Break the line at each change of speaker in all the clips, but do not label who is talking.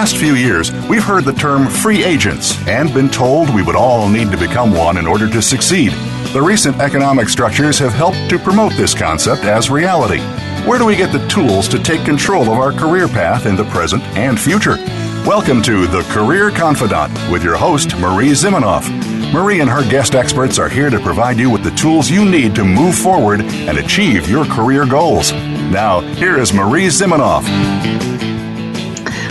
past few years, we've heard the term free agents and been told we would all need to become one in order to succeed. The recent economic structures have helped to promote this concept as reality. Where do we get the tools to take control of our career path in the present and future? Welcome to the Career Confidante with your host, Marie Zimenoff. Marie and her guest experts are here to provide you with the tools you need to move forward and achieve your career goals. Now, here is Marie Zimenoff.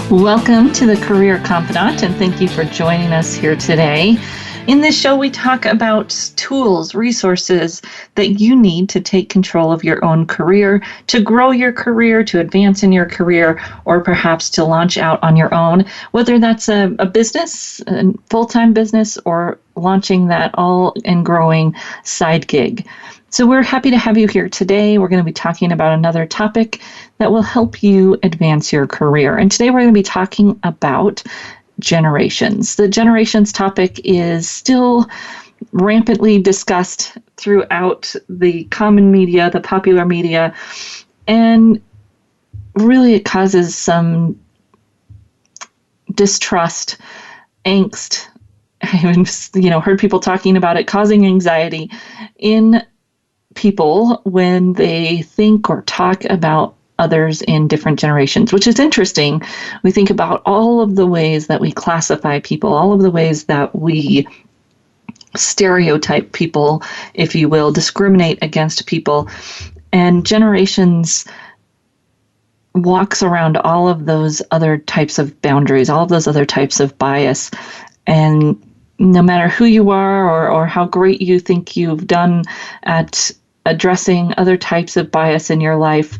Welcome to the Career Confidante, and thank you for joining us here today. In this show, we talk about tools, resources that you need to take control of your own career, to grow your career, to advance in your career, or perhaps to launch out on your own, whether that's a business, a full-time business, or launching that all and growing side gig. So we're happy to have you here today. We're going to be talking about another topic that will help you advance your career. And today we're going to be talking about generations. The generations topic is still rampantly discussed throughout the common media, the popular media, and really it causes some distrust, angst. I even, heard people talking about it causing anxiety in people when they think or talk about others in different generations, which is interesting. We think about all of the ways that we classify people, all of the ways that we stereotype people, if you will, discriminate against people. And generations walks around all of those other types of boundaries, all of those other types of bias. And no matter who you are or how great you think you've done at addressing other types of bias in your life,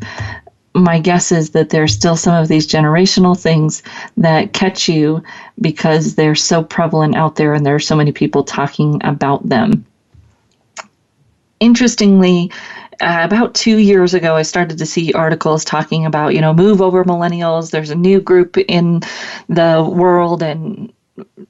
my guess is that there's still some of these generational things that catch you because they're so prevalent out there and there are so many people talking about them. Interestingly, about 2 years ago, I started to see articles talking about, move over millennials. There's a new group in the world, and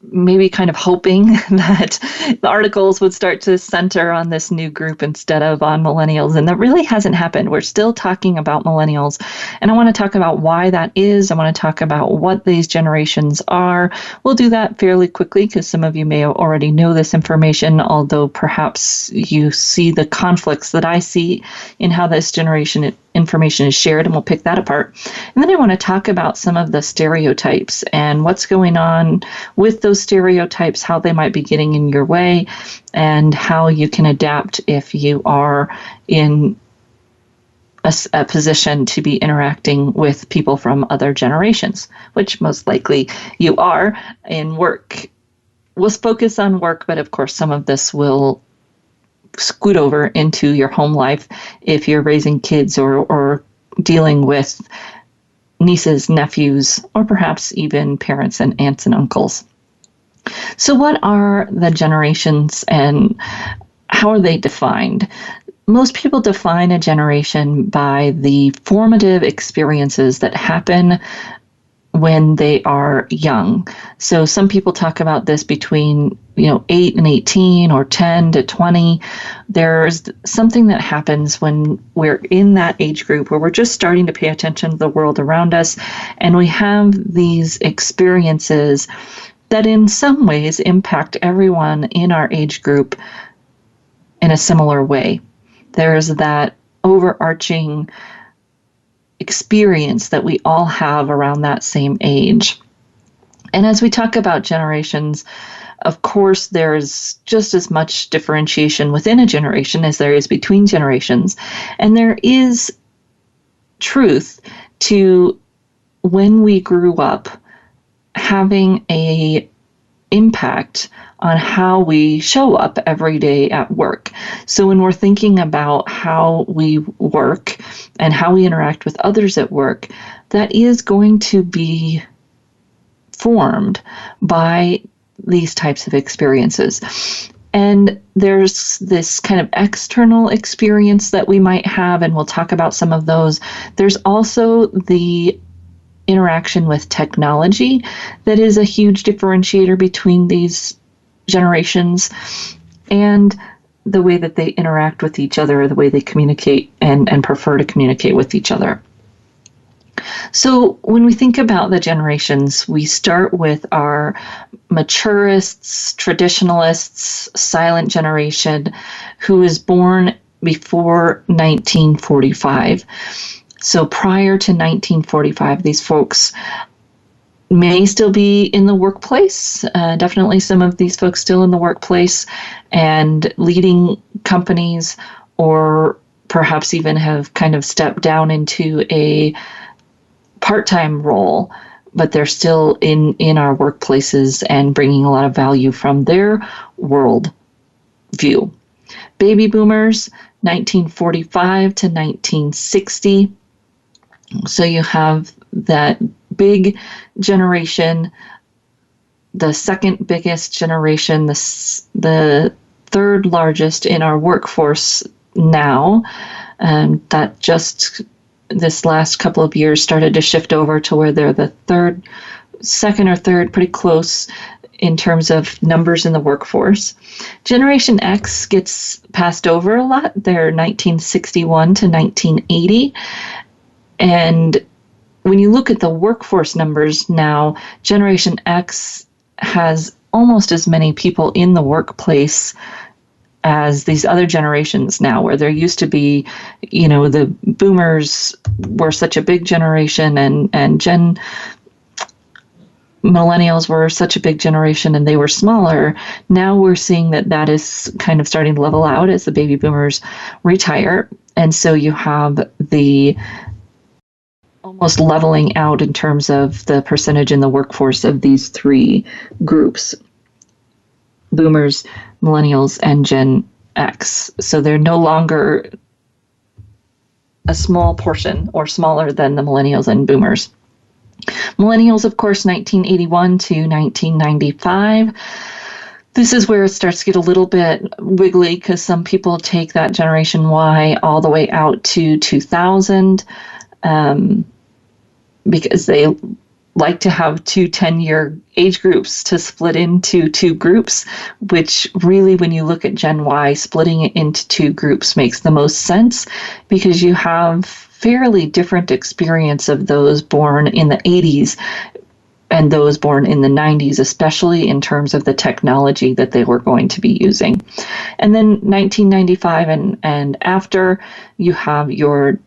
maybe kind of hoping that the articles would start to center on this new group instead of on millennials. And that really hasn't happened. We're still talking about millennials. And I want to talk about why that is. I want to talk about what these generations are. We'll do that fairly quickly because some of you may already know this information, although perhaps you see the conflicts that I see in how this generation information is shared, and we'll pick that apart. And then I want to talk about some of the stereotypes and what's going on with those stereotypes, how they might be getting in your way, and how you can adapt if you are in a position to be interacting with people from other generations, which most likely you are in work. We'll focus on work, but of course some of this will scoot over into your home life if you're raising kids or dealing with nieces, nephews, or perhaps even parents and aunts and uncles. So what are the generations and how are they defined? Most people define a generation by the formative experiences that happen when they are young. So some people talk about this between 8 and 18 or 10 to 20. There's something that happens when we're in that age group where we're just starting to pay attention to the world around us, and we have these experiences that in some ways impact everyone in our age group in a similar way. There's that overarching experience that we all have around that same age. And as we talk about generations, of course, there's just as much differentiation within a generation as there is between generations. And there is truth to when we grew up having an impact on how we show up every day at work. So when we're thinking about how we work and how we interact with others at work, that is going to be formed by these types of experiences. And there's this kind of external experience that we might have, and we'll talk about some of those. There's also the interaction with technology that is a huge differentiator between these generations, and the way that they interact with each other, the way they communicate and prefer to communicate with each other. So when we think about the generations, we start with our maturists, traditionalists, silent generation, who was born before 1945. So prior to 1945, these folks may still be in the workplace. Definitely some of these folks still in the workplace and leading companies, or perhaps even have kind of stepped down into a part-time role, but they're still in our workplaces and bringing a lot of value from their world view. Baby boomers, 1945 to 1960. So you have that big generation, the second biggest generation, the third largest in our workforce now, that just this last couple of years started to shift over to where they're the second or third, pretty close in terms of numbers in the workforce. Generation X gets passed over a lot. They're 1961 to 1980. And when you look at the workforce numbers now, Generation X has almost as many people in the workplace as these other generations now, where there used to be, the boomers were such a big generation, and millennials were such a big generation and they were smaller. Now we're seeing that is kind of starting to level out as the baby boomers retire. And so you have the almost leveling out in terms of the percentage in the workforce of these three groups: boomers, millennials, and Gen X. So they're no longer a small portion or smaller than the millennials and boomers. Millennials, of course, 1981 to 1995. This is where it starts to get a little bit wiggly, because some people take that Generation Y all the way out to 2000, because they like to have two 10-year age groups to split into two groups, which really, when you look at Gen Y, splitting it into two groups makes the most sense, because you have fairly different experience of those born in the 80s and those born in the 90s, especially in terms of the technology that they were going to be using. And then 1995 and after, you have your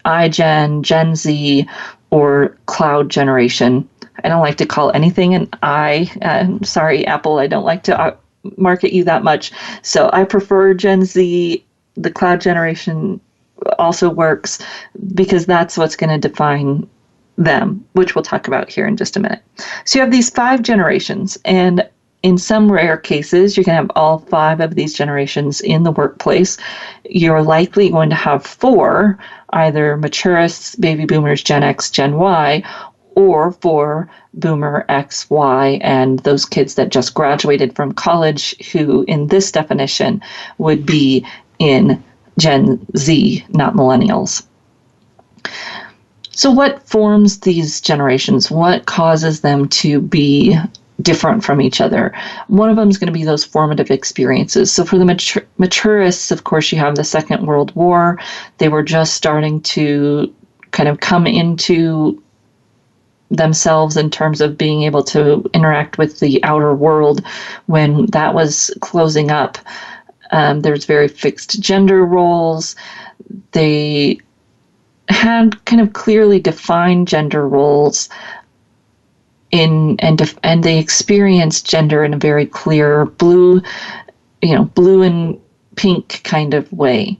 iGen, Gen Z, or cloud generation. I don't like to call anything an I. Sorry, Apple, I don't like to market you that much. So I prefer Gen Z. The cloud generation also works, because that's what's going to define them, which we'll talk about here in just a minute. So you have these 5 generations, and in some rare cases, you can have all 5 of these generations in the workplace. You're likely going to have 4, either maturists, baby boomers, Gen X, Gen Y, or 4 boomer X, Y, and those kids that just graduated from college, who in this definition would be in Gen Z, not millennials. So what forms these generations? What causes them to be different from each other? One of them is going to be those formative experiences. So for the maturists, of course, you have the Second World War. They were just starting to kind of come into themselves in terms of being able to interact with the outer world when that was closing up. There's very fixed gender roles. They had kind of clearly defined gender roles and they experienced gender in a very clear blue and pink kind of way.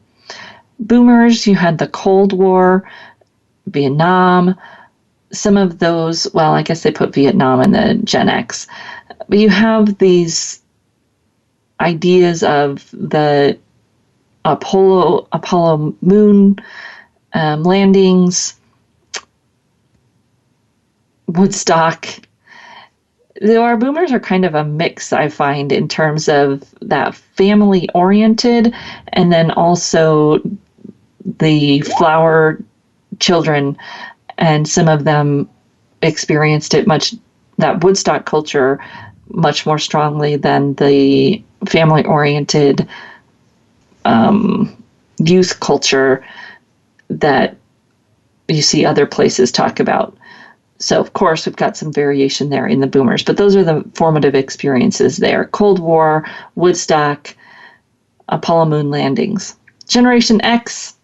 Boomers, you had the Cold War, Vietnam, some of those, well, I guess they put Vietnam in the Gen X, but you have these ideas of the Apollo moon landings, Woodstock. Our boomers are kind of a mix, I find, in terms of that family oriented, and then also the flower children, and some of them experienced that Woodstock culture much more strongly than the family oriented youth culture that you see other places talk about. So, of course, we've got some variation there in the boomers, but those are the formative experiences there. Cold War, Woodstock, Apollo moon landings. Generation X,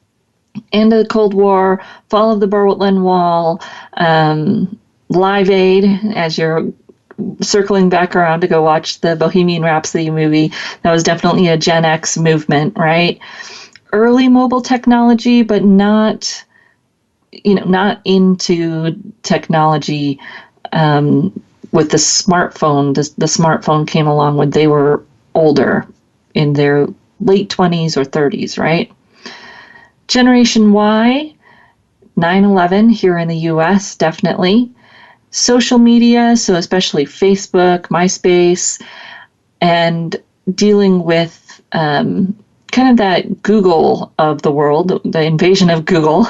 end of the Cold War, fall of the Berlin Wall, Live Aid, as you're circling back around to go watch the Bohemian Rhapsody movie. That was definitely a Gen X movement, right? Early mobile technology, but not into technology with the smartphone. The smartphone came along when they were older, in their late 20s or 30s, right? Generation Y, 9/11 here in the US, definitely. Social media, so especially Facebook, MySpace, and dealing with kind of that Google of the world, the invasion of Google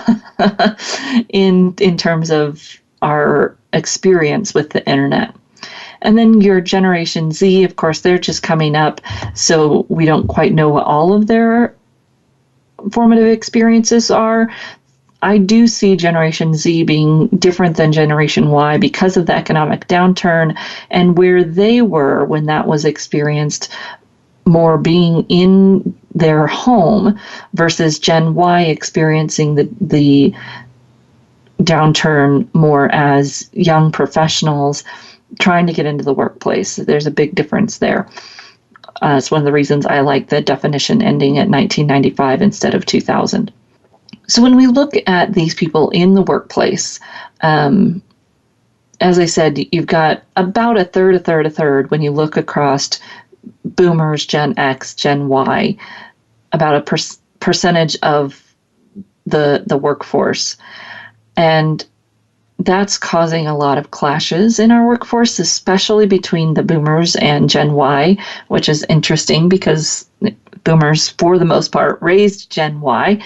in terms of our experience with the internet. And then your Generation Z, of course, they're just coming up, so we don't quite know what all of their formative experiences are. I do see Generation Z being different than Generation Y because of the economic downturn and where they were when that was experienced, more being in their home versus Gen Y experiencing the downturn more as young professionals trying to get into the workplace. There's a big difference there. It's one of the reasons I like the definition ending at 1995 instead of 2000. So when we look at these people in the workplace, as I said, you've got about a third when you look across boomers, Gen X, Gen Y, about a percentage of the workforce. And that's causing a lot of clashes in our workforce, especially between the boomers and Gen Y, which is interesting because boomers, for the most part, raised Gen Y.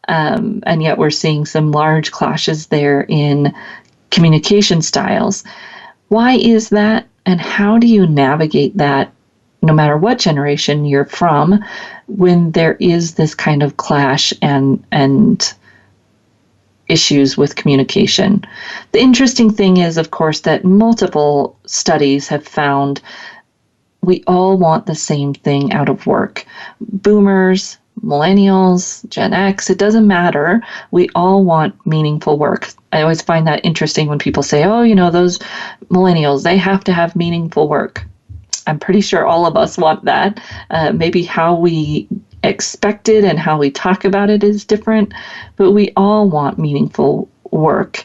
And yet we're seeing some large clashes there in communication styles. Why is that? And how do you navigate that, no matter what generation you're from, when there is this kind of clash and issues with communication? The interesting thing is, of course, that multiple studies have found we all want the same thing out of work. Boomers, Millennials, Gen X, it doesn't matter. We all want meaningful work. I always find that interesting when people say, oh, those Millennials, they have to have meaningful work. I'm pretty sure all of us want that. Maybe how we expect it and how we talk about it is different, but we all want meaningful work.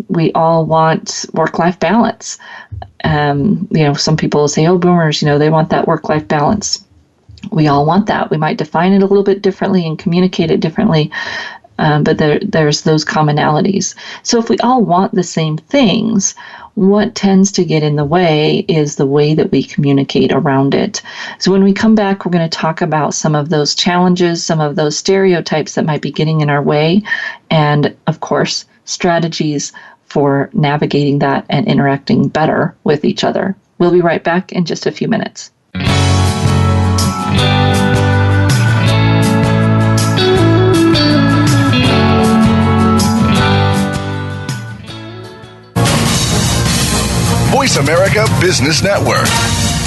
We all want work-life balance. Some people say, oh, boomers, they want that work-life balance. We all want that. We might define it a little bit differently and communicate it differently, but there's those commonalities. So if we all want the same things, what tends to get in the way is the way that we communicate around it. So when we come back, we're going to talk about some of those challenges, some of those stereotypes that might be getting in our way, and of course, strategies for navigating that and interacting better with each other. We'll be right back in just a few minutes.
Voice America Business Network,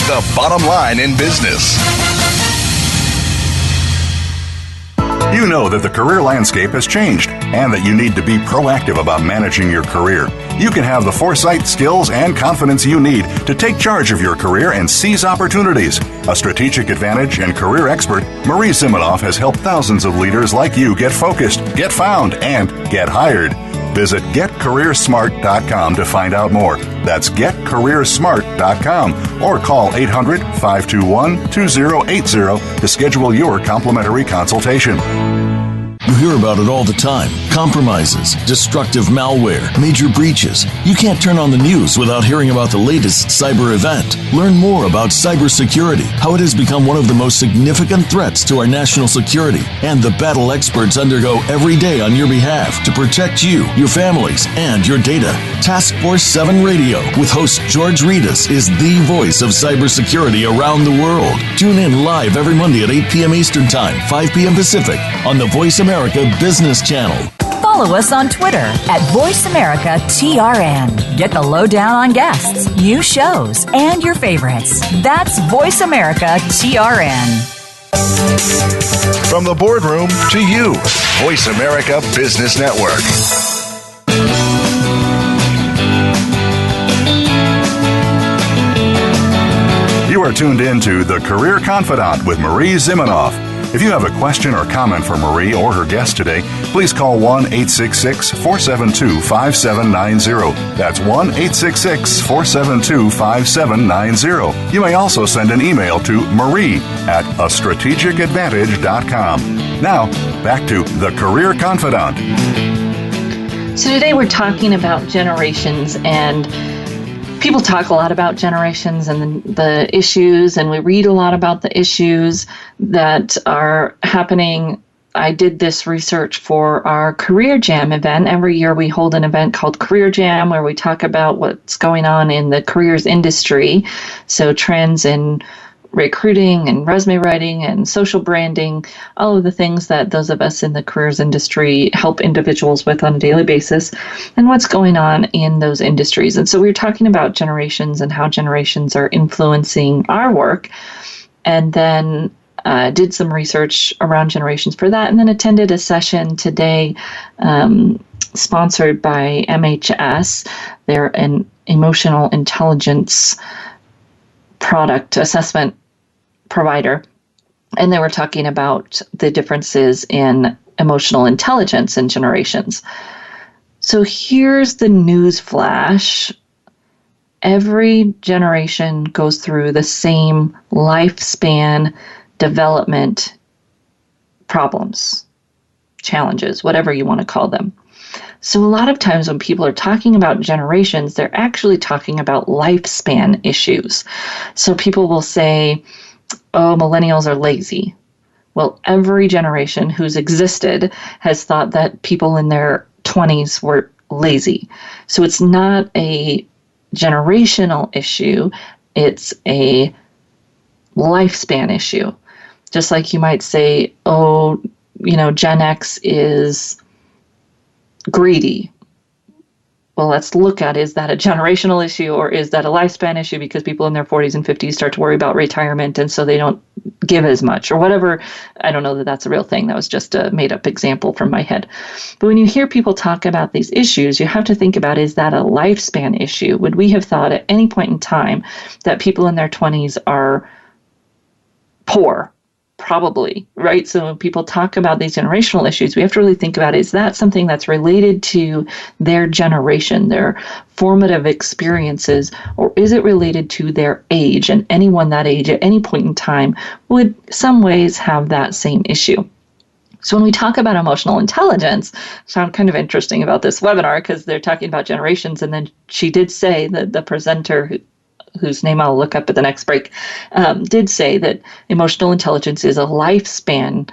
the bottom line in business. You know that the career landscape has changed and that you need to be proactive about managing your career. You can have the foresight, skills, and confidence you need to take charge of your career and seize opportunities. A strategic advantage and career expert, Marie Zimenoff has helped thousands of leaders like you get focused, get found, and get hired. Visit getcareersmart.com to find out more. That's getcareersmart.com or call 800-521-2080 to schedule your complimentary consultation.
You hear about it all the time. Compromises, destructive malware, major breaches. You can't turn on the news without hearing about the latest cyber event. Learn more about cybersecurity, how it has become one of the most significant threats to our national security, and the battle experts undergo every day on your behalf to protect you, your families, and your data. Task Force 7 Radio with host George Reedus is the voice of cybersecurity around the world. Tune in live every Monday at 8 p.m. Eastern Time, 5 p.m. Pacific on the Voice America Business Channel.
follow us on Twitter at VoiceAmericaTRN. Get the lowdown on guests, new shows, and your favorites. That's VoiceAmericaTRN.
From the boardroom to you, Voice America Business Network.
You are tuned in to The Career Confidante with Marie Zimenoff. If you have a question or comment for Marie or her guest today, please call 1-866-472-5790. That's 1-866-472-5790. You may also send an email to marie@astrategicadvantage.com. Now, back to The Career Confidante.
So today we're talking about generations, and people talk a lot about generations and the issues, and we read a lot about the issues that are happening. I did this research for our Career Jam event. Every year we hold an event called Career Jam where we talk about what's going on in the careers industry. So trends in recruiting and resume writing and social branding, all of the things that those of us in the careers industry help individuals with on a daily basis, and what's going on in those industries. And so we were talking about generations and how generations are influencing our work, and then did some research around generations for that, and then attended a session today sponsored by MHS. They're an emotional intelligence product assessment provider, and they were talking about the differences in emotional intelligence in generations. So here's the news flash. Every generation goes through the same lifespan development problems, challenges, whatever you want to call them. So a lot of times when people are talking about generations, they're actually talking about lifespan issues. So people will say, oh, millennials are lazy. Well, every generation who's existed has thought that people in their 20s were lazy. So it's not a generational issue, it's a lifespan issue. Just like you might say, oh, Gen X is greedy. Well, let's look at, is that a generational issue or is that a lifespan issue because people in their 40s and 50s start to worry about retirement and so they don't give as much or whatever. I don't know that that's a real thing. That was just a made up example from my head. But when you hear people talk about these issues, you have to think about, is that a lifespan issue? Would we have thought at any point in time that people in their 20s are poor? Probably, right? So when people talk about these generational issues, we have to really think about, is that something that's related to their generation, their formative experiences, or is it related to their age? And anyone that age at any point in time would some ways have that same issue. So when we talk about emotional intelligence, I found kind of interesting about this webinar because they're talking about generations, and then she did say that the presenter, whose name I'll look up at the next break, did say that emotional intelligence is a lifespan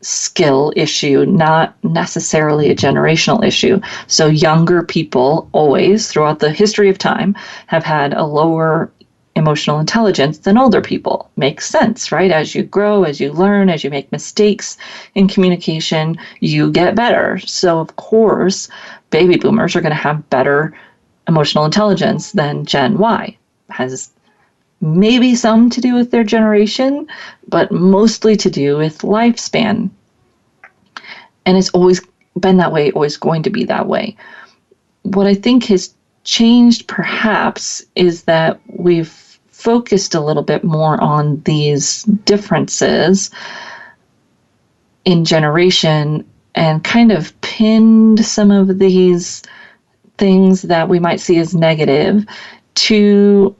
skill issue, not necessarily a generational issue. So younger people always, throughout the history of time, have had a lower emotional intelligence than older people. Makes sense, right? As you grow, as you learn, as you make mistakes in communication, you get better. So of course, baby boomers are going to have better emotional intelligence than Gen Y. Has maybe some to do with their generation, but mostly to do with lifespan. And it's always been that way, always going to be that way. What I think has changed perhaps is that we've focused a little bit more on these differences in generation and kind of pinned some of these things that we might see as negative to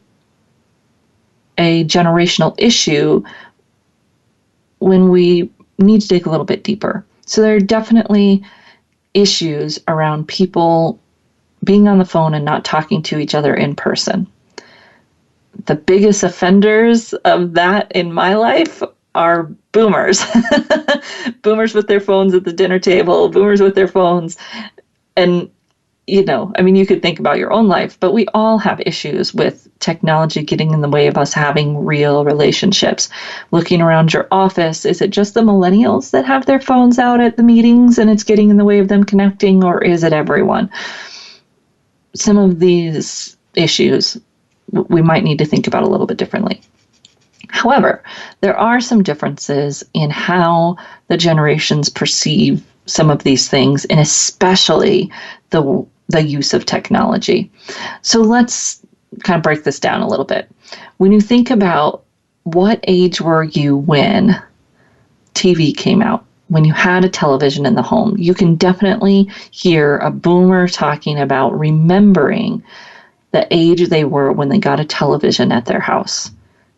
a generational issue when we need to dig a little bit deeper. So there are definitely issues around people being on the phone and not talking to each other in person. The biggest offenders of that in my life are boomers. Boomers with their phones at the dinner table, boomers with their phones. And I mean, you could think about your own life, but we all have issues with technology getting in the way of us having real relationships. Looking around your office, is it just the millennials that have their phones out at the meetings and it's getting in the way of them connecting, or is it everyone? Some of these issues we might need to think about a little bit differently. However, there are some differences in how the generations perceive some of these things, and especially the use of technology. So let's kind of break this down a little bit. When you think about what age were you when TV came out, when you had a television in the home, you can definitely hear a boomer talking about remembering the age they were when they got a television at their house.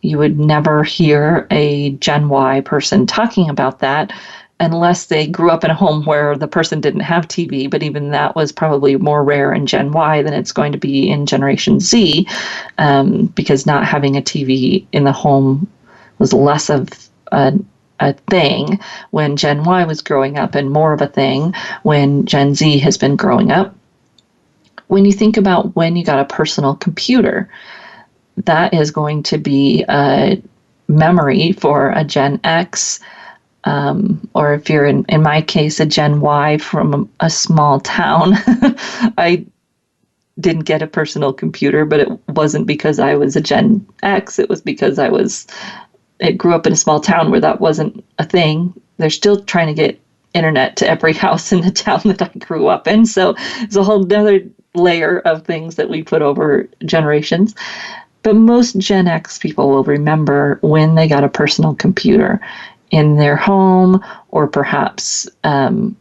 You would never hear a Gen Y person talking about that unless they grew up in a home where the person didn't have TV, but even that was probably more rare in Gen Y than it's going to be in Generation Z, because not having a TV in the home was less of a thing when Gen Y was growing up and more of a thing when Gen Z has been growing up. When you think about when you got a personal computer, that is going to be a memory for a Gen X, or if you're in my case, a Gen Y from a small town. I didn't get a personal computer, but it wasn't because I was a Gen X. It was because I grew up in a small town where that wasn't a thing. They're still trying to get internet to every house in the town that I grew up in. So it's a whole other layer of things that we put over generations. But most Gen X people will remember when they got a personal computer in their home, or perhaps when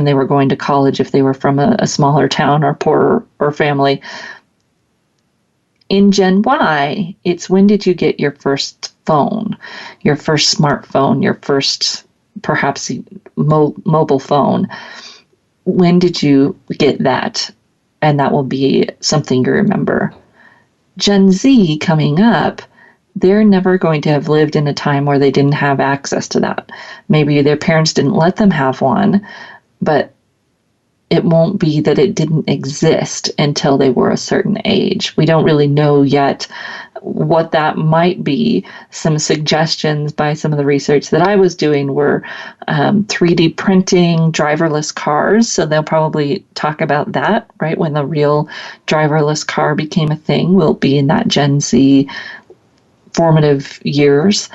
they were going to college if they were from a smaller town or poorer or family. In Gen Y, it's when did you get your first phone, your first smartphone, your first perhaps mobile phone. When did you get that? And that will be something you remember. Gen Z coming up, they're never going to have lived in a time where they didn't have access to that. Maybe their parents didn't let them have one, but it won't be that it didn't exist until they were a certain age. We don't really know yet what that might be. Some suggestions by some of the research that I was doing were 3D printing driverless cars. So they'll probably talk about that, right? When the real driverless car became a thing, will be in that Gen Z formative years.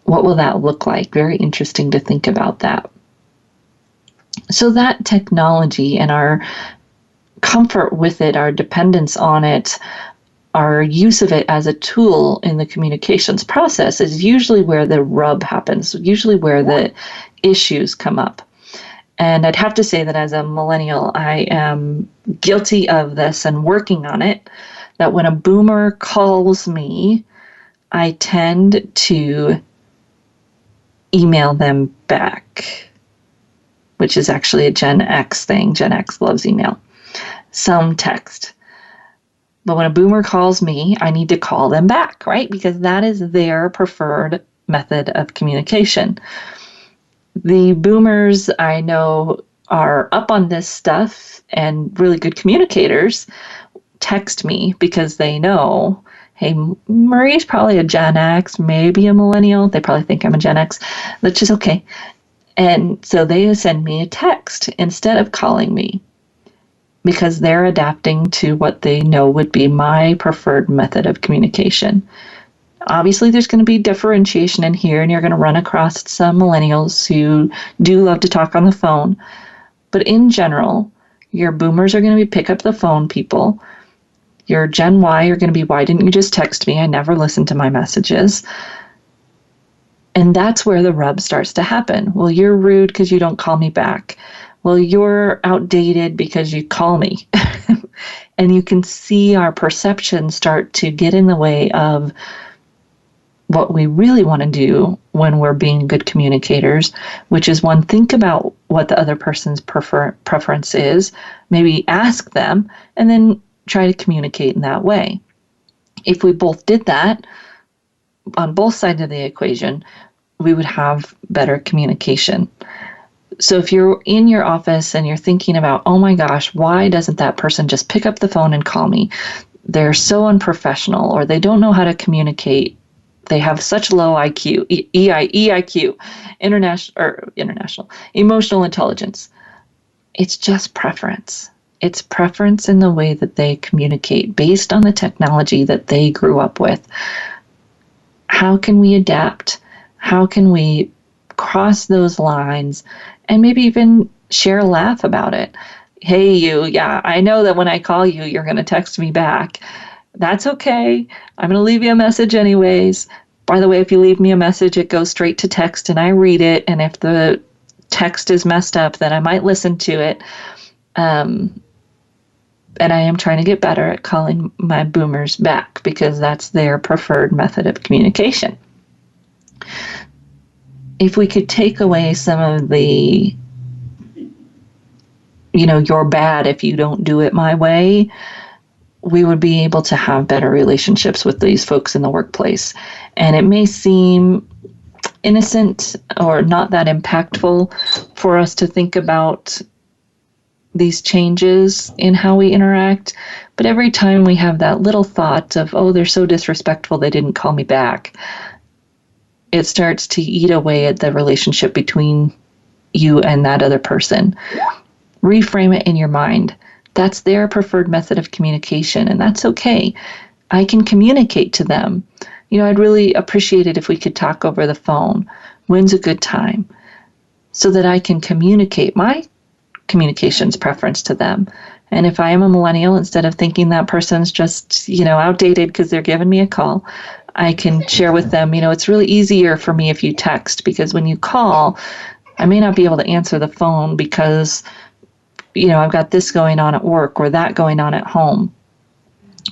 What will that look like? Very interesting to think about that. So that technology and our comfort with it, our dependence on it, our use of it as a tool in the communications process is usually where the rub happens, usually where the issues come up. And I'd have to say that as a millennial, I am guilty of this and working on it, that when a boomer calls me, I tend to email them back, which is actually a Gen X thing. Gen X loves email. Some text. But when a boomer calls me, I need to call them back, right? Because that is their preferred method of communication. The boomers I know are up on this stuff and really good communicators text me because they know, hey, Marie's probably a Gen X, maybe a millennial. They probably think I'm a Gen X, which is okay. And so they send me a text instead of calling me because they're adapting to what they know would be my preferred method of communication. Obviously, there's going to be differentiation in here, and you're going to run across some millennials who do love to talk on the phone. But in general, your boomers are going to be pick up the phone people. Your Gen Y are going to be, why didn't you just text me? I never listened to my messages. And that's where the rub starts to happen. Well, you're rude because you don't call me back. Well, you're outdated because you call me. And you can see our perceptions start to get in the way of what we really want to do when we're being good communicators, which is one, think about what the other person's preference is, maybe ask them, and then try to communicate in that way. If we both did that on both sides of the equation, we would have better communication. So if you're in your office and you're thinking about, oh my gosh, why doesn't that person just pick up the phone and call me? They're so unprofessional, or they don't know how to communicate. They have such low IQ, EIQ, international, emotional intelligence. It's just preference. It's preference in the way that they communicate based on the technology that they grew up with. How can we adapt? How can we cross those lines and maybe even share a laugh about it? Hey, you, yeah, I know that when I call you, you're going to text me back. That's okay. I'm going to leave you a message anyways. By the way, if you leave me a message, it goes straight to text and I read it. And if the text is messed up, then I might listen to it. And I am trying to get better at calling my boomers back because that's their preferred method of communication. If we could take away some of the, you're bad if you don't do it my way, we would be able to have better relationships with these folks in the workplace. And it may seem innocent or not that impactful for us to think about these changes in how we interact, but every time we have that little thought of, oh, they're so disrespectful, they didn't call me back, it starts to eat away at the relationship between you and that other person. Reframe it in your mind. That's their preferred method of communication, and that's okay. I can communicate to them. I'd really appreciate it if we could talk over the phone. When's a good time? So that I can communicate my communications preference to them. And if I am a millennial, instead of thinking that person's just, outdated because they're giving me a call, I can share with them, it's really easier for me if you text, because when you call, I may not be able to answer the phone because I've got this going on at work or that going on at home.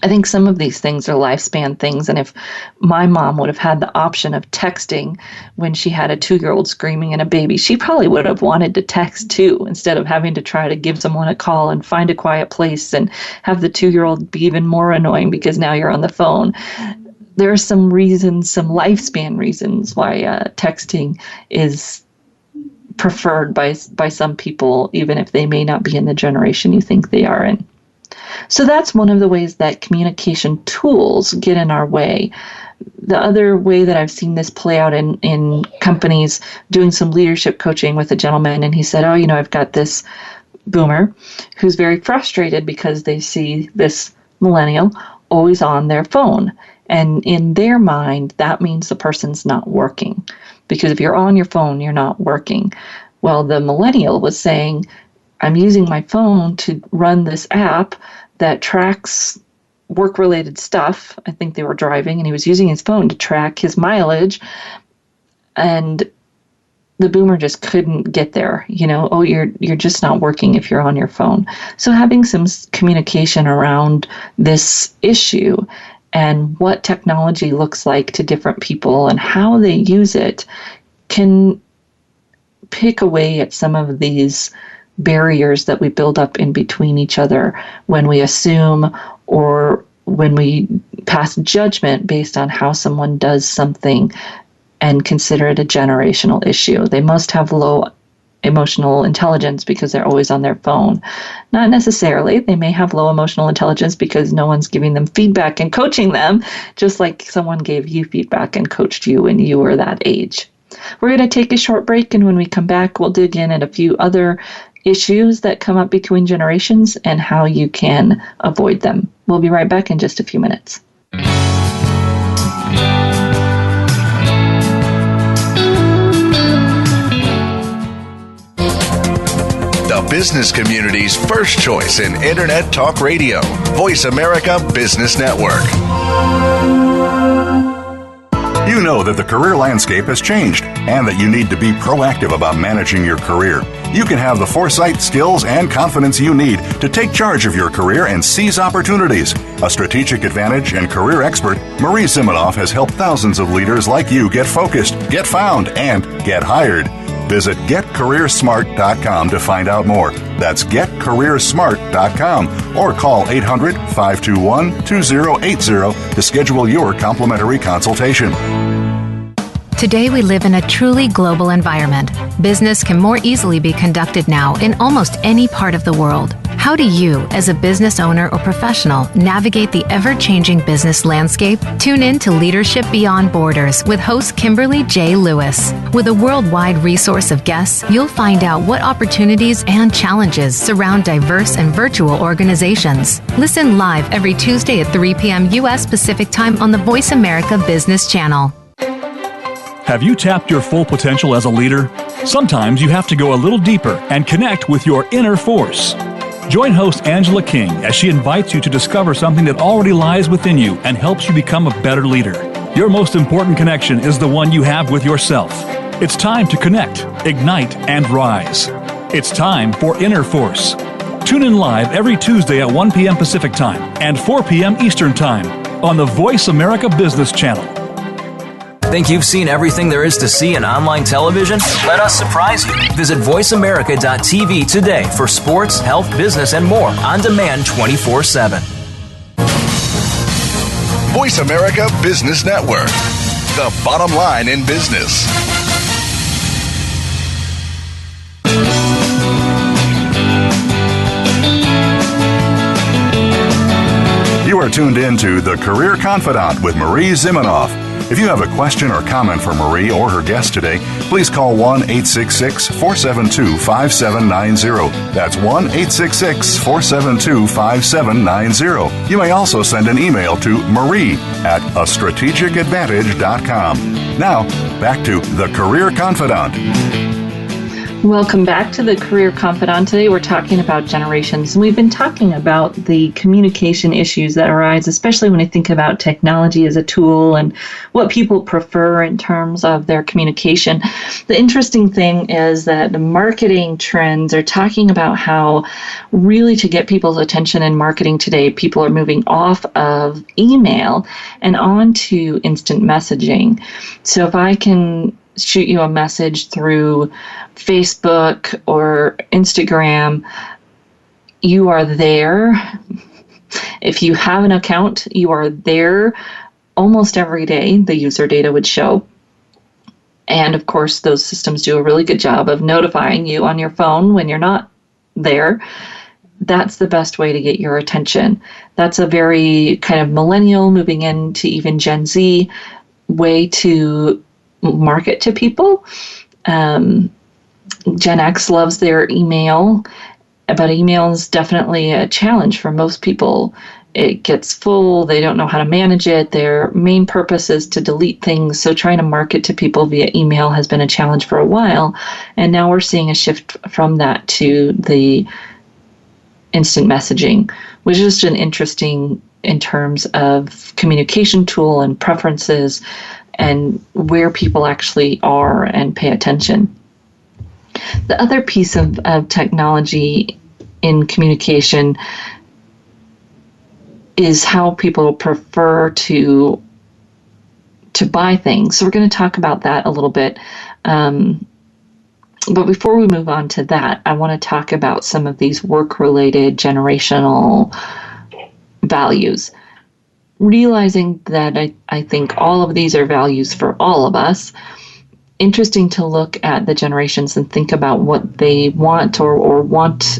I think some of these things are lifespan things. And if my mom would have had the option of texting when she had a 2-year-old screaming and a baby, she probably would have wanted to text too, instead of having to try to give someone a call and find a quiet place and have the 2-year-old be even more annoying because now you're on the phone. There are some reasons, some lifespan reasons why texting is preferred by some people, even if they may not be in the generation you think they are in. So that's one of the ways that communication tools get in our way. The other way that I've seen this play out in companies, doing some leadership coaching with a gentleman, and he said, I've got this boomer who's very frustrated because they see this millennial always on their phone. And in their mind, that means the person's not working. Because if you're on your phone, you're not working. Well, the millennial was saying, I'm using my phone to run this app that tracks work-related stuff. I think they were driving, and he was using his phone to track his mileage. And the boomer just couldn't get there. You're just not working if you're on your phone. So having some communication around this issue and what technology looks like to different people and how they use it can pick away at some of these barriers that we build up in between each other when we assume or when we pass judgment based on how someone does something and consider it a generational issue. They must have low emotional intelligence because they're always on their phone. Not necessarily. They may have low emotional intelligence because no one's giving them feedback and coaching them, just like someone gave you feedback and coached you when you were that age. We're going to take a short break, and when we come back, we'll dig in at a few other issues that come up between generations and how you can avoid them. We'll be right back in just a few minutes.
The business community's first choice in Internet Talk Radio. Voice America Business Network.
You know that the career landscape has changed and that you need to be proactive about managing your career. You can have the foresight, skills, and confidence you need to take charge of your career and seize opportunities. A strategic advantage and career expert, Marie Zimenoff has helped thousands of leaders like you get focused, get found, and get hired. Visit getcareersmart.com to find out more. That's getcareersmart.com or call 800-521-2080 to schedule your complimentary consultation.
Today we live in a truly global environment. Business can more easily be conducted now in almost any part of the world. How do you, as a business owner or professional, navigate the ever-changing business landscape? Tune in to Leadership Beyond Borders with host Kimberly J. Lewis. With a worldwide resource of guests, you'll find out what opportunities and challenges surround diverse and virtual organizations. Listen live every Tuesday at 3 p.m. U.S. Pacific Time on the Voice America Business Channel.
Have you tapped your full potential as a leader? Sometimes you have to go a little deeper and connect with your inner force. Join host Angela King as she invites you to discover something that already lies within you and helps you become a better leader. Your most important connection is the one you have with yourself. It's time to connect, ignite, and rise. It's time for Inner Force. Tune in live every Tuesday at 1 p.m. Pacific Time and 4 p.m. Eastern Time on the Voice America Business Channel.
Think you've seen everything there is to see in online television? Let us surprise you. Visit voiceamerica.tv today for sports, health, business, and more on demand 24/7.
Voice America Business Network, the bottom line in business.
You are tuned in to The Career Confidante with Marie Zimenoff. If you have a question or comment for Marie or her guest today, please call 1-866-472-5790. That's 1-866-472-5790. You may also send an email to marie@astrategicadvantage.com. Now, back to The Career Confidante.
Welcome back to the Career Confidante. Today we're talking about generations. We've been talking about the communication issues that arise, especially when I think about technology as a tool and what people prefer in terms of their communication. The interesting thing is that the marketing trends are talking about how really to get people's attention in marketing today, people are moving off of email and onto instant messaging. So if I can shoot you a message through Facebook or Instagram, you are there. If you have an account, you are there almost every day, the user data would show. And of course, those systems do a really good job of notifying you on your phone when you're not there. That's the best way to get your attention. That's a very kind of millennial, moving into even Gen Z way to market to people. Gen X loves their email, but email is definitely a challenge for most people. It gets full, they don't know how to manage it, their main purpose is to delete things, so trying to market to people via email has been a challenge for a while, and now we're seeing a shift from that to the instant messaging, which is just an interesting in terms of communication tool and preferences and where people actually are and pay attention. The other piece of technology in communication is how people prefer to buy things. So we're going to talk about that a little bit. But before we move on to that, I want to talk about some of these work-related generational values. Realizing that I think all of these are values for all of us, interesting to look at the generations and think about what they want or want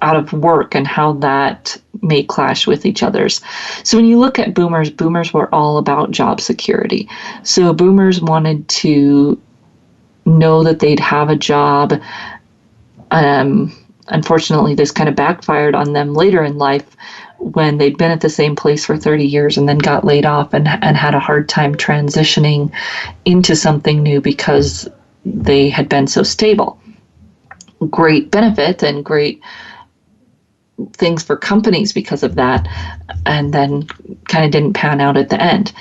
out of work and how that may clash with each other's. So when you look at boomers were all about job security. So boomers wanted to know that they'd have a job. Unfortunately, this kind of backfired on them later in life when they'd been at the same place for 30 years and then got laid off and had a hard time transitioning into something new because they had been so stable. Great benefit and great things for companies because of that, and then kind of didn't pan out at the end.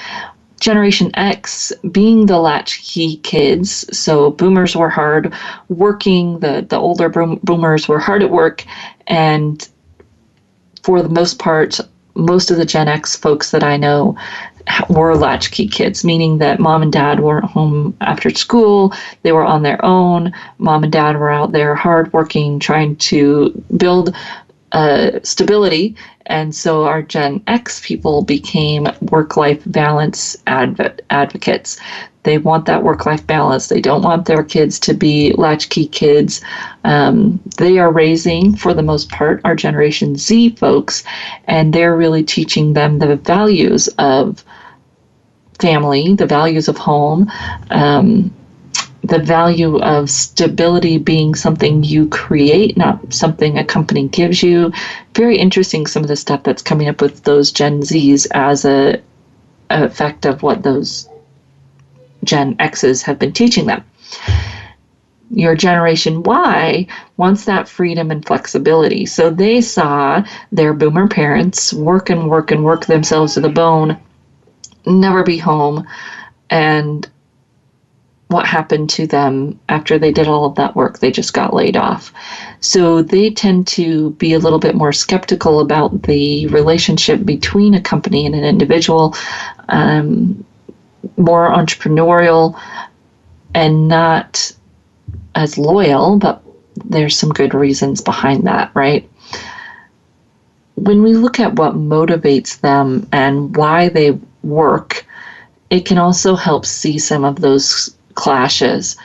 Generation X being the latchkey kids, so boomers were hard working, the older boomers were hard at work, and for the most part, most of the Gen X folks that I know were latchkey kids, meaning that mom and dad weren't home after school, they were on their own, mom and dad were out there hard working, trying to build stability, and so our Gen X people became work-life balance advocates. They want that work-life balance. They don't want their kids to be latchkey kids. They are raising, for the most part, our Generation Z folks, and they're really teaching them the values of family, the values of home, the value of stability being something you create, not something a company gives you. Very interesting, some of the stuff that's coming up with those Gen Zs as a effect of what those Gen Xs have been teaching them. Your Generation Y wants that freedom and flexibility. So they saw their boomer parents work and work and work themselves to the bone, never be home, and what happened to them after they did all of that work? They just got laid off. So they tend to be a little bit more skeptical about the relationship between a company and an individual, more entrepreneurial and not as loyal, but there's some good reasons behind that, right? When we look at what motivates them and why they work, it can also help see some of those clashes.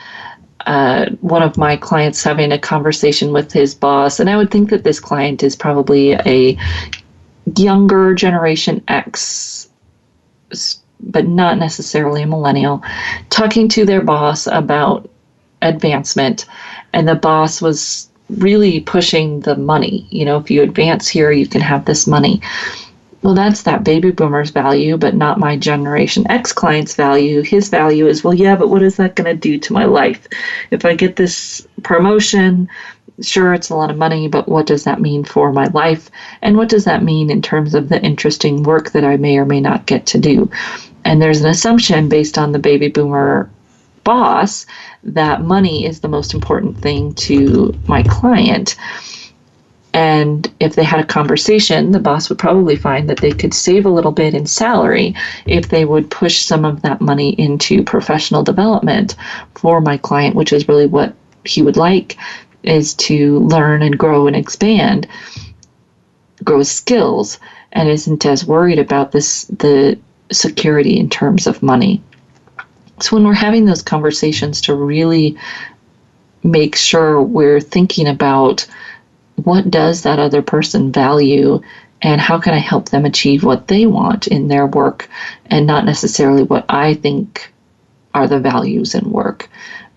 One of my clients having a conversation with his boss, and I would think that this client is probably a younger Generation X, but not necessarily a millennial, talking to their boss about advancement, and the boss was really pushing the money. You know, if you advance here, you can have this money. Well, that's that baby boomer's value, but not my Generation X client's value. His value is, well, yeah, but what is that going to do to my life? If I get this promotion, sure, it's a lot of money, but what does that mean for my life? And what does that mean in terms of the interesting work that I may or may not get to do? And there's an assumption based on the baby boomer boss that money is the most important thing to my client. And if they had a conversation, the boss would probably find that they could save a little bit in salary if they would push some of that money into professional development for my client, which is really what he would like, is to learn and grow and expand, grow skills, and isn't as worried about the security in terms of money. So when we're having those conversations, to really make sure we're thinking about what does that other person value and how can I help them achieve what they want in their work, and not necessarily what I think are the values in work.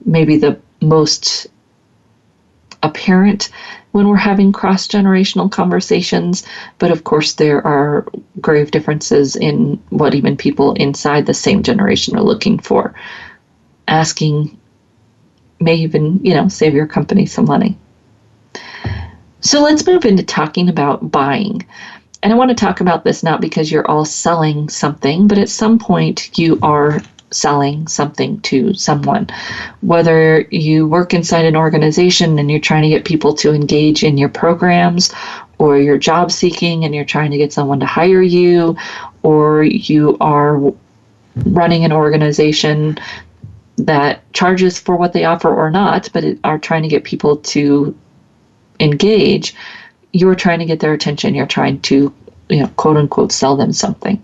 Maybe the most apparent when we're having cross-generational conversations, but of course there are grave differences in what even people inside the same generation are looking for. Asking may even, save your company some money. So let's move into talking about buying. And I want to talk about this not because you're all selling something, but at some point you are selling something to someone. Whether you work inside an organization and you're trying to get people to engage in your programs, or you're job seeking and you're trying to get someone to hire you, or you are running an organization that charges for what they offer or not, but are trying to get people to engage, you're trying to get their attention. You're trying to, quote unquote, sell them something.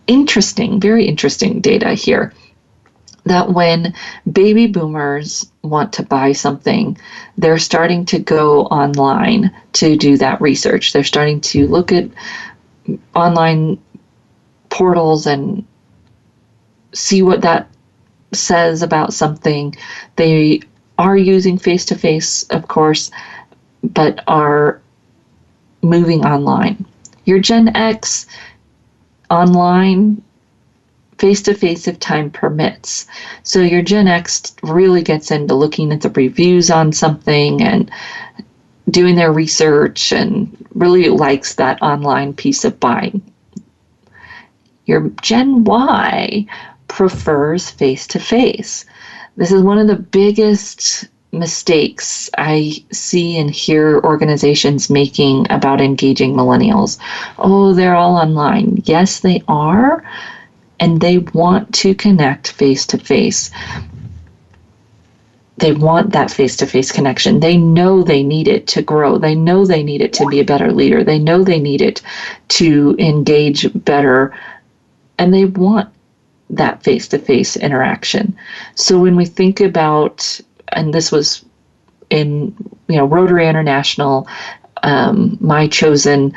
Interesting, very interesting data here, that when baby boomers want to buy something, they're starting to go online to do that research. They're starting to look at online portals and see what that says about something. They are using face-to-face, of course, but are moving online. Your Gen X, online, face-to-face if time permits. So your Gen X really gets into looking at the reviews on something and doing their research and really likes that online piece of buying. Your Gen Y prefers face-to-face. This is one of the biggest mistakes I see and hear organizations making about engaging millennials. Oh, they're all online. Yes, they are, and they want to connect face-to-face. They want that face-to-face connection. They know they need it to grow. They know they need it to be a better leader. They know they need it to engage better, and they want that face-to-face interaction. So when we think about, and this was in Rotary International, my chosen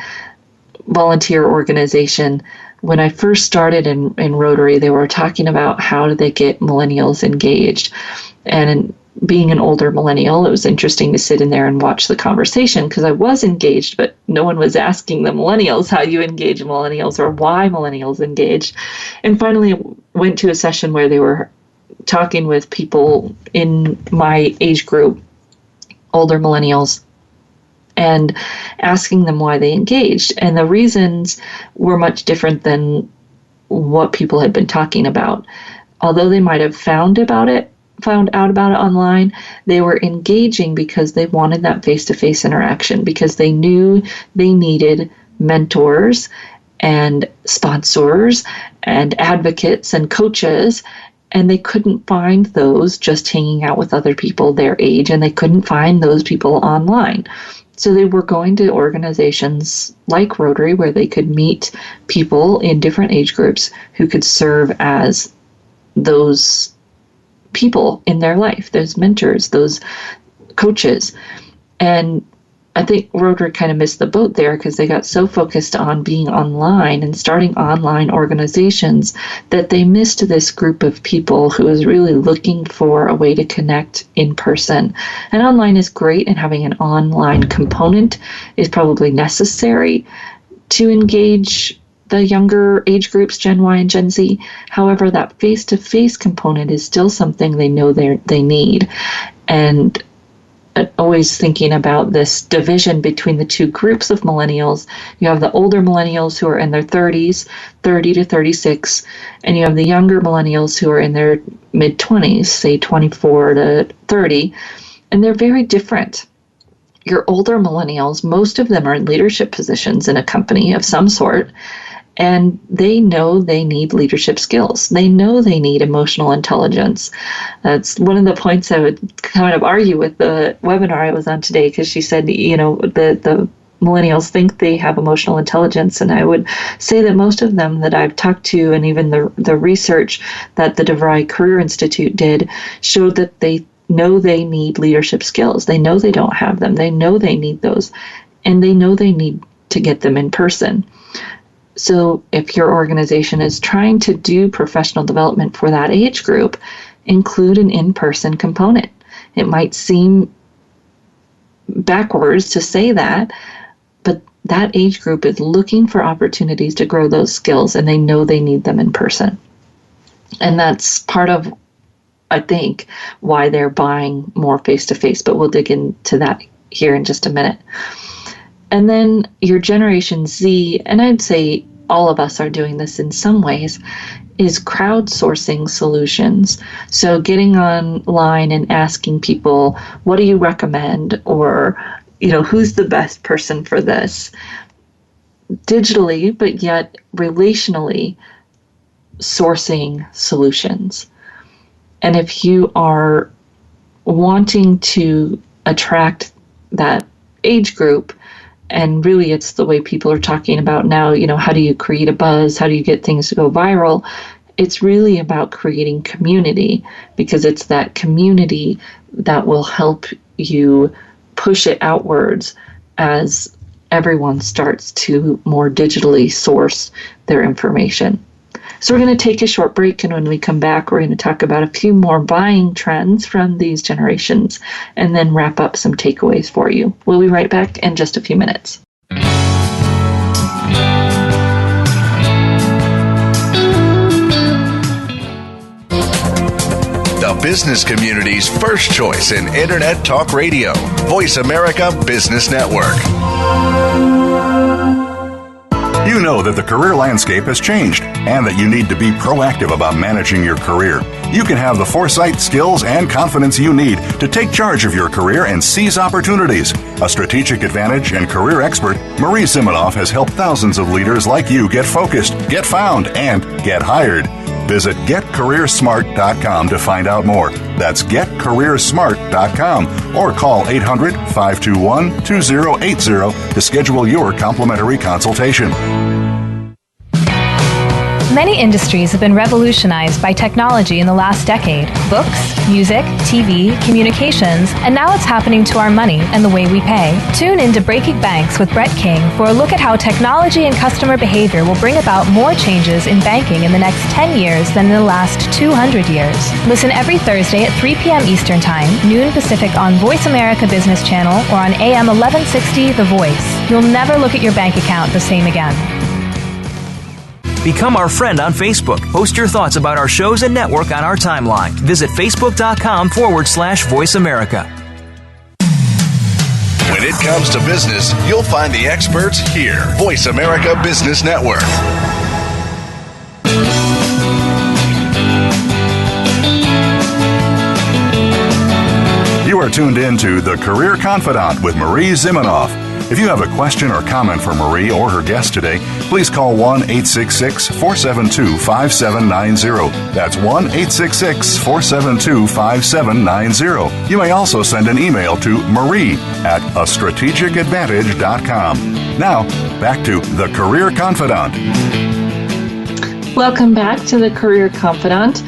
volunteer organization, when I first started in Rotary, they were talking about how do they get millennials engaged. And being an older millennial, it was interesting to sit in there and watch the conversation because I was engaged, but no one was asking the millennials how you engage millennials or why millennials engage. And finally went to a session where they were talking with people in my age group, older millennials, and asking them why they engaged. And the reasons were much different than what people had been talking about. Although they might have found out about it online, they were engaging because they wanted that face-to-face interaction, because they knew they needed mentors and sponsors and advocates and coaches, and they couldn't find those just hanging out with other people their age, and they couldn't find those people online. So they were going to organizations like Rotary where they could meet people in different age groups who could serve as those people in their life, those mentors, those coaches. And I think Rotary kind of missed the boat there because they got so focused on being online and starting online organizations that they missed this group of people who was really looking for a way to connect in person. And online is great, and having an online component is probably necessary to engage the younger age groups, Gen Y and Gen Z. However, that face-to-face component is still something they know they need. And always thinking about this division between the two groups of millennials. You have the older millennials who are in their 30s, 30 to 36, and you have the younger millennials who are in their mid-20s, say 24 to 30, and they're very different. Your older millennials, most of them are in leadership positions in a company of some sort, and they know they need leadership skills. They know they need emotional intelligence. That's one of the points I would kind of argue with the webinar I was on today, because she said, the millennials think they have emotional intelligence. And I would say that most of them that I've talked to, and even the research that the DeVry Career Institute did, showed that they know they need leadership skills. They know they don't have them. They know they need those. And they know they need to get them in person. So if your organization is trying to do professional development for that age group, include an in-person component. It might seem backwards to say that, but that age group is looking for opportunities to grow those skills, and they know they need them in person. And that's part of, I think, why they're buying more face-to-face, but we'll dig into that here in just a minute. And then your Generation Z, and I'd say all of us are doing this in some ways, is crowdsourcing solutions. So getting online and asking people, what do you recommend? Or, who's the best person for this? Digitally, but yet relationally sourcing solutions. And if you are wanting to attract that age group, and really it's the way people are talking about now, how do you create a buzz? How do you get things to go viral? It's really about creating community, because it's that community that will help you push it outwards as everyone starts to more digitally source their information. So we're going to take a short break, and when we come back, we're going to talk about a few more buying trends from these generations and then wrap up some takeaways for you. We'll be right back in just a few minutes.
The business community's first choice in Internet Talk Radio. Voice America Business Network.
You know that the career landscape has changed and that you need to be proactive about managing your career. You can have the foresight, skills, and confidence you need to take charge of your career and seize opportunities. A strategic advantage and career expert, Marie Zimenoff has helped thousands of leaders like you get focused, get found, and get hired. Visit getcareersmart.com to find out more. That's getcareersmart.com, or call 800-521-2080 to schedule your complimentary consultation.
Many industries have been revolutionized by technology in the last decade. Books, music, TV, communications, and now it's happening to our money and the way we pay. Tune in to Breaking Banks with Brett King for a look at how technology and customer behavior will bring about more changes in banking in the next 10 years than in the last 200 years. Listen every Thursday at 3 p.m. Eastern Time, noon Pacific on Voice America Business Channel or on AM 1160 The Voice. You'll never look at your bank account the same again.
Become our friend on Facebook. Post your thoughts about our shows and network on our timeline. Visit facebook.com/Voice America.
When it comes to business, you'll find the experts here. Voice America Business Network.
You are tuned in to The Career Confidante with Marie Zimenoff. If you have a question or comment for Marie or her guest today, please call 1-866-472-5790. That's 1-866-472-5790. You may also send an email to marie@astrategicadvantage.com. Now, back to The Career Confidante.
Welcome back to The Career Confidante.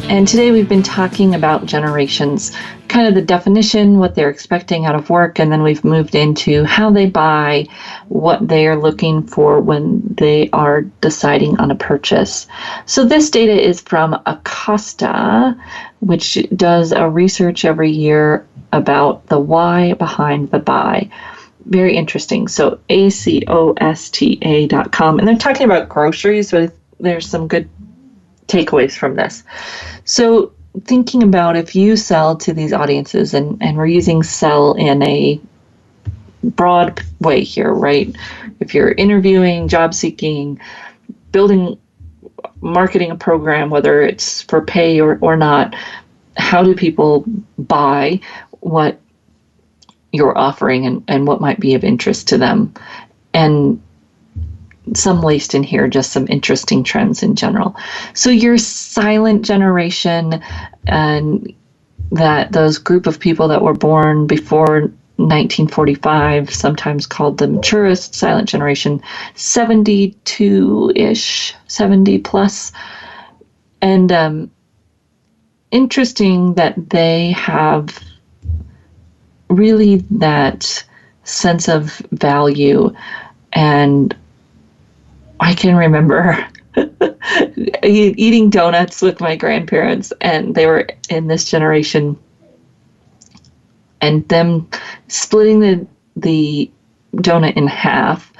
And today we've been talking about generations, kind of the definition, what they're expecting out of work, and then we've moved into how they buy, what they are looking for when they are deciding on a purchase. So this data is from Acosta, which does a research every year about the why behind the buy. Very interesting. So acosta.com, and they're talking about groceries, but there's some good takeaways from this. So thinking about if you sell to these audiences, and we're using sell in a broad way here, right? If you're interviewing, job seeking, building, marketing a program, whether it's for pay or not, how do people buy what you're offering and what might be of interest to them? And some laced in here, just some interesting trends in general. So your silent generation, and that those group of people that were born before 1945, sometimes called the maturest silent generation, 72-ish, 70 plus. And interesting that they have really that sense of value. And I can remember eating donuts with my grandparents, and they were in this generation, and them splitting the donut in half,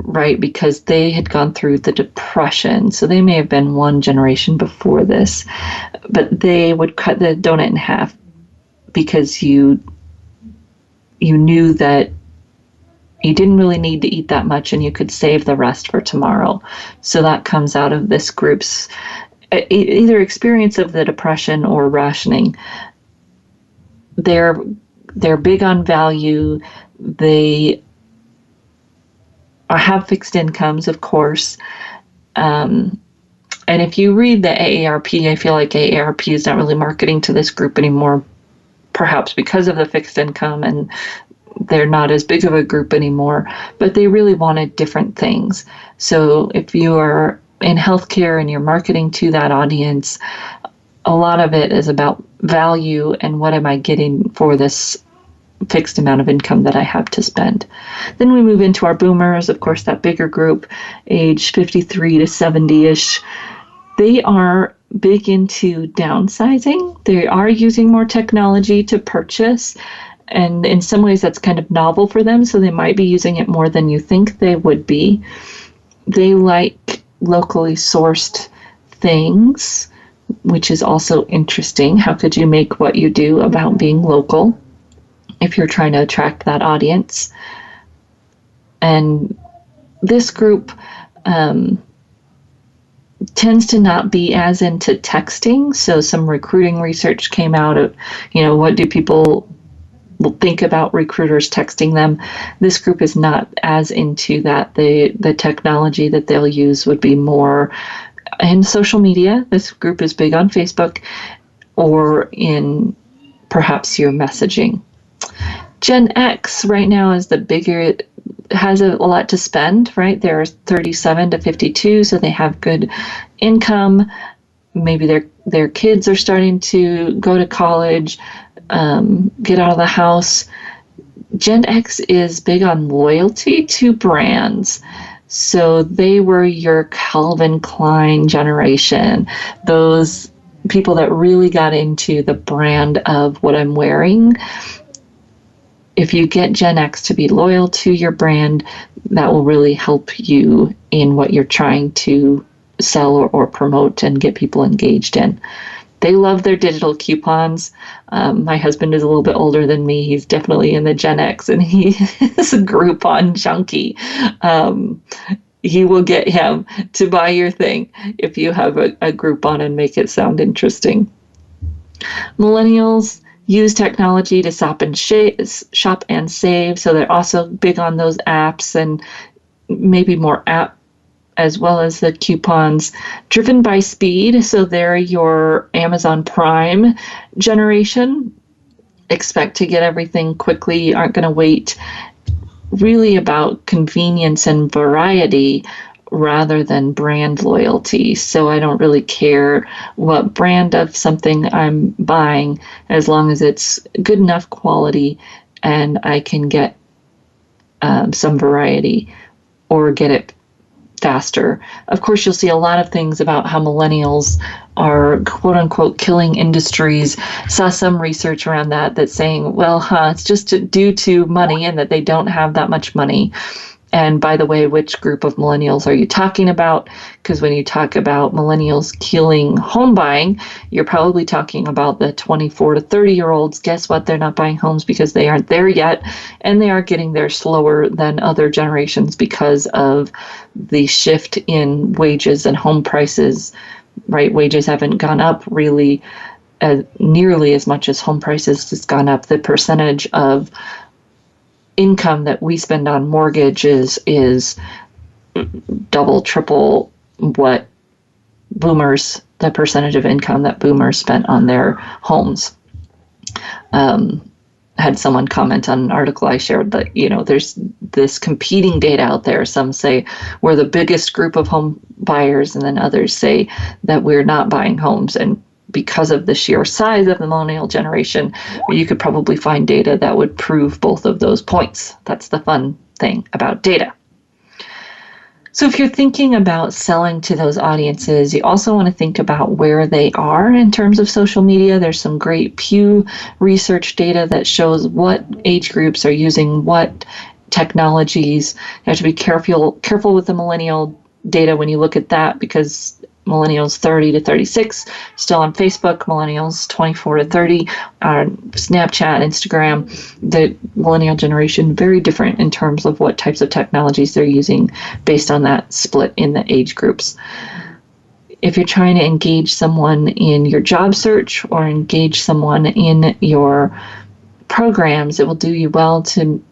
right, because they had gone through the Depression. So they may have been one generation before this, but they would cut the donut in half because you knew that you didn't really need to eat that much, and you could save the rest for tomorrow. So that comes out of this group's either experience of the Depression or rationing. They're big on value. They have fixed incomes, of course. And if you read the AARP, I feel like AARP is not really marketing to this group anymore, perhaps because of the fixed income, and they're not as big of a group anymore, but they really wanted different things. So if you are in healthcare and you're marketing to that audience, a lot of it is about value and what am I getting for this fixed amount of income that I have to spend. Then we move into our boomers, of course, that bigger group, age 53 to 70-ish. They are big into downsizing. They are using more technology to purchase. And in some ways, that's kind of novel for them, so they might be using it more than you think they would be. They like locally sourced things, which is also interesting. How could you make what you do about being local if you're trying to attract that audience? And this group tends to not be as into texting. So some recruiting research came out of, what do people think about recruiters texting them? This group is not as into that. The technology that they'll use would be more in social media. This group is big on Facebook, or in perhaps your messaging. Gen X right now is the has a lot to spend, right? They're 37 to 52, so they have good income. Maybe their kids are starting to go to college, get out of the house. Gen X is big on loyalty to brands. So they were your Calvin Klein generation, those people that really got into the brand of what I'm wearing. If you get Gen X to be loyal to your brand, that will really help you in what you're trying to sell or promote and get people engaged in. They love their digital coupons. My husband is a little bit older than me. He's definitely in the Gen X, and he is a Groupon junkie. He will get him to buy your thing if you have a Groupon and make it sound interesting. Millennials use technology to shop and save, so they're also big on those apps and maybe more app as well as the coupons. Driven by speed, so they're your Amazon Prime generation. Expect to get everything quickly, aren't going to wait. Really about convenience and variety rather than brand loyalty. So I don't really care what brand of something I'm buying as long as it's good enough quality and I can get some variety or get it faster. Of course, you'll see a lot of things about how millennials are quote unquote killing industries. Saw some research around that's saying, well, it's just due to money and that they don't have that much money. And by the way, which group of millennials are you talking about? Because when you talk about millennials killing home buying, you're probably talking about the 24 to 30-year-olds. Guess what? They're not buying homes because they aren't there yet, and they are getting there slower than other generations because of the shift in wages and home prices, right? Wages haven't gone up really nearly as much as home prices has gone up. The percentage of income that we spend on mortgages is double, triple what the percentage of income that boomers spent on their homes. Had someone comment on an article I shared that, there's this competing data out there. Some say we're the biggest group of home buyers, and then others say that we're not buying homes. And because of the sheer size of the millennial generation, you could probably find data that would prove both of those points. That's the fun thing about data. So if you're thinking about selling to those audiences, you also want to think about where they are in terms of social media. There's some great Pew Research data that shows what age groups are using what technologies. You have to be careful with the millennial data when you look at that, because millennials 30 to 36 still on Facebook, millennials 24 to 30 are Snapchat, Instagram. The millennial generation very different in terms of what types of technologies they're using based on that split in the age groups. If you're trying to engage someone in your job search or engage someone in your programs, it will do you well to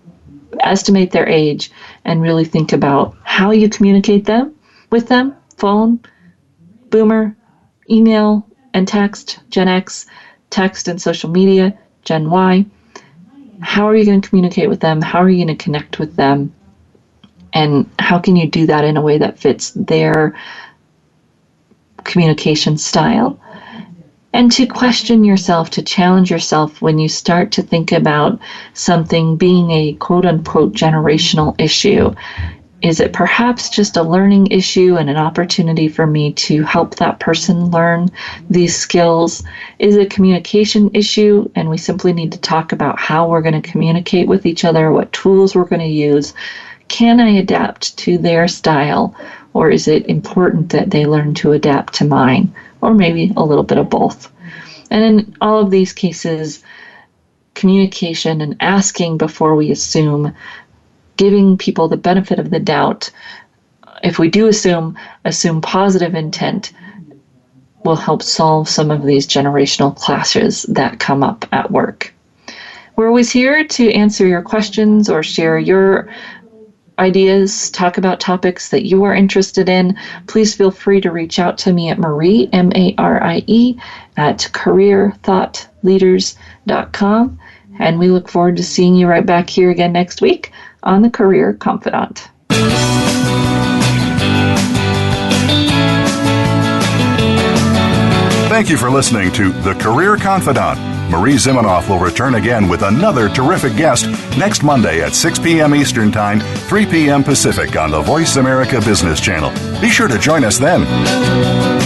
estimate their age and really think about how you communicate with them, phone, Boomer, email and text, Gen X, text and social media, Gen Y. How are you going to communicate with them? How are you going to connect with them? And how can you do that in a way that fits their communication style? And to question yourself, to challenge yourself when you start to think about something being a quote-unquote generational issue. Is it perhaps just a learning issue and an opportunity for me to help that person learn these skills? Is it a communication issue and we simply need to talk about how we're going to communicate with each other, what tools we're going to use? Can I adapt to their style, or is it important that they learn to adapt to mine, or maybe a little bit of both? And in all of these cases, communication and asking before we assume, giving people the benefit of the doubt. If we do assume positive intent, will help solve some of these generational clashes that come up at work. We're always here to answer your questions or share your ideas, talk about topics that you are interested in. Please feel free to reach out to me at Marie, Marie, at careerthoughtleaders.com. And we look forward to seeing you right back here again next week on the Career Confidante.
Thank you for listening to The Career Confidante. Marie Zimenoff will return again with another terrific guest next Monday at 6 p.m. Eastern Time, 3 p.m. Pacific on the Voice America Business Channel. Be sure to join us then.